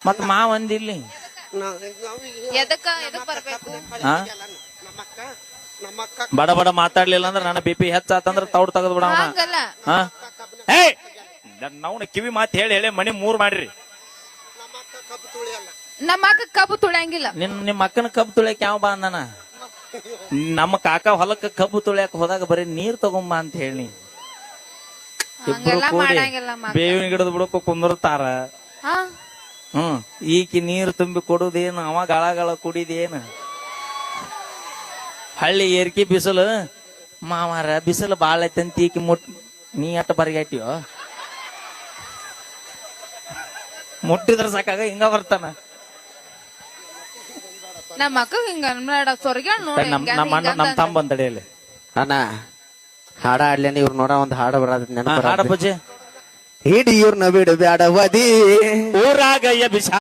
ಮತ್ ಮಾವ ಅಂದಿಲ್ಲಿ ಎದಕ್ಕ ಬರ್ಬೇಕು ಹಾ ಬಡ ಬಡ ಮಾತಾಡ್ಲಿಲ್ಲ ಅಂದ್ರ ನನ್ನ ಬಿಪಿ ಹೆಚ್ಚಾತಂದ್ರ ತೌಡ್ ತೆಗದ್ ಬಿಡ ಹಂಗಲ್ಲ. ಹಾ ಹೇ ನಾವು ಕಿವಿ ಮಾತ್ ಹೇಳಿ ಹೇಳಿ ಮನಿ 3 ಮಾಡ್ರಿ. ನಮ್ಮ ಅಕ್ಕ ಕಬ್ಬು ತುಳಿಯಂಗಿಲ್ಲ. ನಿಮ್ಮ ಅಕ್ಕನ ಕಬ್ಬು ತುಳಿಯಕ್ ಯಾವ ಬಾ ಅಂದನ? ನಮ್ಮ ಕಾಕ ಹೊಲಕ್ಕ ಕಬ್ಬು ತುಳಿಯಕ್ ಹೋದಾಗ ಬರೀ ನೀರ್ ತಗೊಂಬ ಅಂತ ಹೇಳಿ ಇಬ್ರು ಹಂಗೆಲ್ಲ ಕೂಡಿ ಮಾಡಂಗಿಲ್ಲ ನಮ್ಮ ಅಕ್ಕ. ಬೇವಿನ ಗಿಡದ ಬುಡಕ ಕುಂದಿರ್ತಾರ. ಹಾ ಈಕಿ ನೀರು ತುಂಬಿ ಕೊಡುದೇನು, ಅವ ಗಳ ಕುಡಿದೇನು? ಹಳ್ಳಿ ಏರ್ಕಿ ಬಿಸಿಲು ಮಾವಾರ ಬಿಸಿಲು ಬಾಳ ಐತಂತ ಈಕಿ ನೀ ಅಟ್ಟ ಬರಿಗಾಟಿಯೋ ಮುಟ್ಟಿದ್ರ ಸಾಕಾಗ ಹಿಂಗ ಬರ್ತಾನ. ನಮ್ಮ ಅಕ್ಕ ಹಿಂಗ ಸೊರ್ಗ ನಮ್ಮ ತಮ್ಮ ಬಂದಡೆಯಲ್ಲಿ ಅಣ್ಣ ಹಾಡ ಆಡ್ಲೇನೆ ಇವ್ರು ನೋಡ ಒಂದ್ ಹಾಡ ಬರೋದ್ ನೆನಪ ಹಾಡ ಪೂಜೆ ಹಿಡಿಯೂರ್ನ ಬಿಡು ಬ್ಯಾಡವದಿ ಊರಾಗ ಎಬಿಸ